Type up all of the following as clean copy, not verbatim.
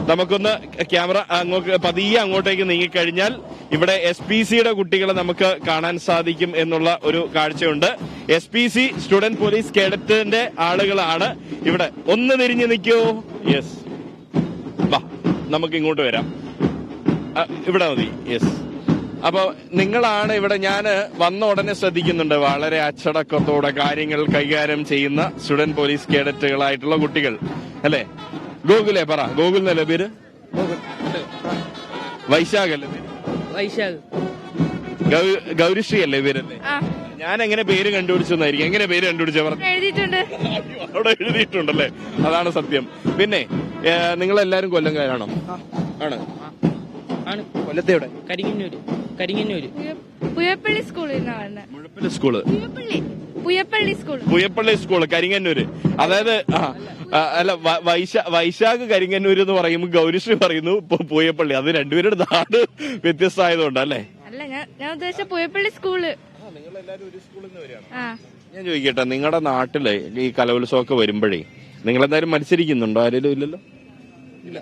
നമുക്കൊന്ന് ക്യാമറ പതിയെ അങ്ങോട്ടേക്ക് നീങ്ങിക്കഴിഞ്ഞാൽ ഇവിടെ SPCയുടെ കുട്ടികളെ നമുക്ക് കാണാൻ സാധിക്കും എന്നുള്ള ഒരു കാഴ്ചയുണ്ട്. SPC സ്റ്റുഡന്റ് പോലീസ് കേഡറ്റിന്റെ ആളുകളാണ് ഇവിടെ. ഒന്ന് തിരിഞ്ഞു നിൽക്കൂ. യെസ്, വാ, നമുക്ക് ഇങ്ങോട്ട് വരാം. ഇവിടെ മതി. യെസ്. അപ്പൊ നിങ്ങളാണ് ഇവിടെ. ഞാൻ വന്ന ഉടനെ ശ്രദ്ധിക്കുന്നുണ്ട്, വളരെ അച്ചടക്കത്തോടെ കാര്യങ്ങൾ കൈകാര്യം ചെയ്യുന്ന സ്റ്റുഡന്റ് പോലീസ് കേഡറ്റുകളായിട്ടുള്ള കുട്ടികൾ അല്ലേ? ഗോകുലേ പറ, ഗോകുൽ എന്നല്ലേ പേര്? വൈശാഖ് അല്ലേ പേര്? വൈശാഖ്. ഗൗരിശ്രീ അല്ലേ പേരല്ലേ? ഞാൻ എങ്ങനെ പേര് കണ്ടുപിടിച്ചെന്നായിരിക്കും. എങ്ങനെ പേര് കണ്ടുപിടിച്ച പറഞ്ഞു? അവിടെ എഴുതിയിട്ടുണ്ടല്ലേ? അതാണ് സത്യം. പിന്നെ നിങ്ങളെല്ലാരും കൊല്ലംകാരാണോ? ആണ്. കൊല്ലത്തെവിടെ? കരിങ്ങന്നൂര് പുയപ്പള്ളി സ്കൂളിൽ മുഴപ്പള്ളി സ്കൂള്, പുയപ്പള്ളി സ്കൂള്, കരിങ്ങന്നൂര്. അതായത് അല്ല, വൈശാഖ് കരിങ്ങന്നൂര് എന്ന് പറയുമ്പോൾ ഗൗരിശ്രീ പറയുന്നു പുയപ്പള്ളി. അത് രണ്ടുപേരുടെ നാട് വ്യത്യസ്തമായതുകൊണ്ട് അല്ലേ? അല്ല, ഞാൻ ഉദ്ദേശിച്ച പുയപ്പള്ളി സ്കൂള്. ഞാൻ ചോദിക്കട്ടെ, നിങ്ങളുടെ നാട്ടില് ഈ കലോത്സവമൊക്കെ വരുമ്പോഴേ നിങ്ങളെന്തായാലും മത്സരിക്കുന്നുണ്ടോ? ആരെങ്കിലും ഇല്ലല്ലോ? ഇല്ല.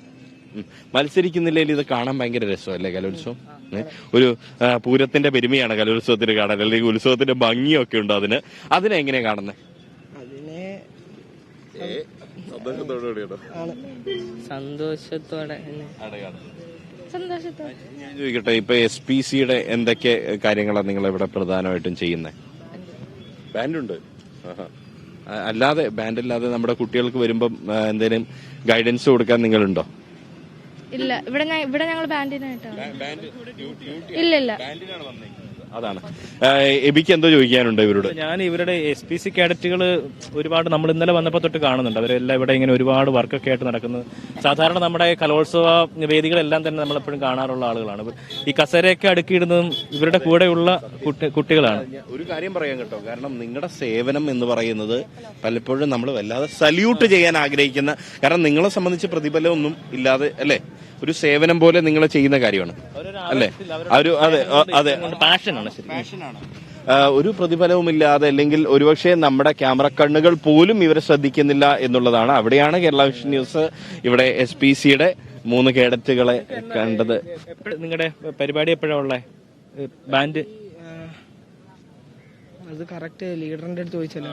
മത്സരിക്കുന്നില്ലെങ്കിൽ ഇത് കാണാൻ ഭയങ്കര രസമല്ലേ കലോത്സവം? ഒരു പൂരത്തിന്റെ പെരുമയാണ് കലോത്സവത്തിന് കാണാൻ, അല്ലെങ്കിൽ ഉത്സവത്തിന്റെ ഭംഗിയൊക്കെ ഉണ്ട്. അതിനെങ്ങനെയാ കാണുന്നത്? സന്തോഷത്തോടെ. ഞാൻ ചോദിക്കട്ടെ, ഇപ്പൊ SPCയുടെ എന്തൊക്കെ കാര്യങ്ങളാണ് നിങ്ങൾ ഇവിടെ പ്രധാനമായിട്ടും ചെയ്യുന്നത്? ബാൻഡുണ്ട്. അല്ലാതെ ബാൻഡില്ലാതെ നമ്മുടെ കുട്ടികൾക്ക് വരുമ്പം എന്തെങ്കിലും ഗൈഡൻസ് കൊടുക്കാൻ നിങ്ങളുണ്ടോ? ഇല്ല, ഇവിടെ ഞങ്ങൾ ബാൻഡിനായിട്ടാണ്. ഇല്ല. അതാണ്. എബിക്ക് എന്തോ ചോദിക്കാനുണ്ട് ഇവരോട്? ഞാൻ ഇവരുടെ SPC കേഡറ്റുകൾ ഒരുപാട് നമ്മൾ ഇന്നലെ വന്നപ്പോൾ തൊട്ട് കാണുന്നുണ്ട്. അവരെല്ലാം ഇവിടെ ഇങ്ങനെ ഒരുപാട് വർക്കൊക്കെ ആയിട്ട് നടക്കുന്നത്. സാധാരണ നമ്മുടെ കലോത്സവ വേദികളെല്ലാം തന്നെ നമ്മളെപ്പോഴും കാണാറുള്ള ആളുകളാണ്. ഈ കസേരയൊക്കെ അടുക്കിയിടുന്നതും ഇവരുടെ കൂടെയുള്ള കുട്ടികളാണ്. ഒരു കാര്യം പറയാൻ കേട്ടോ, കാരണം നിങ്ങളുടെ സേവനം എന്ന് പറയുന്നത് പലപ്പോഴും നമ്മൾ വല്ലാതെ സല്യൂട്ട് ചെയ്യാൻ ആഗ്രഹിക്കുന്ന, കാരണം നിങ്ങളെ സംബന്ധിച്ച് പ്രതിഫലമൊന്നും ഇല്ലാതെ അല്ലേ, ഒരു സേവനം പോലെ നിങ്ങൾ ചെയ്യുന്ന കാര്യമാണ് അല്ലേ? അതെ, പാഷനാണ്. ഒരു പ്രതിഫലവുമില്ലാതെ, അല്ലെങ്കിൽ ഒരുപക്ഷെ നമ്മുടെ ക്യാമറ കണ്ണുകൾ പോലും ഇവരെ ശ്രദ്ധിക്കുന്നില്ല എന്നുള്ളതാണ്. അവിടെയാണ് കേരള വിഷൻ ന്യൂസ് ഇവിടെ SPCയുടെ 3 കേഡറ്റുകളെ കണ്ടത്. നിങ്ങളുടെ പരിപാടി എപ്പോഴാണ് ഉള്ളത്? ബാൻഡ് അത് കറക്റ്റ് ലീഡറിന്റെ അടുത്ത് ചോദിച്ചല്ലോ.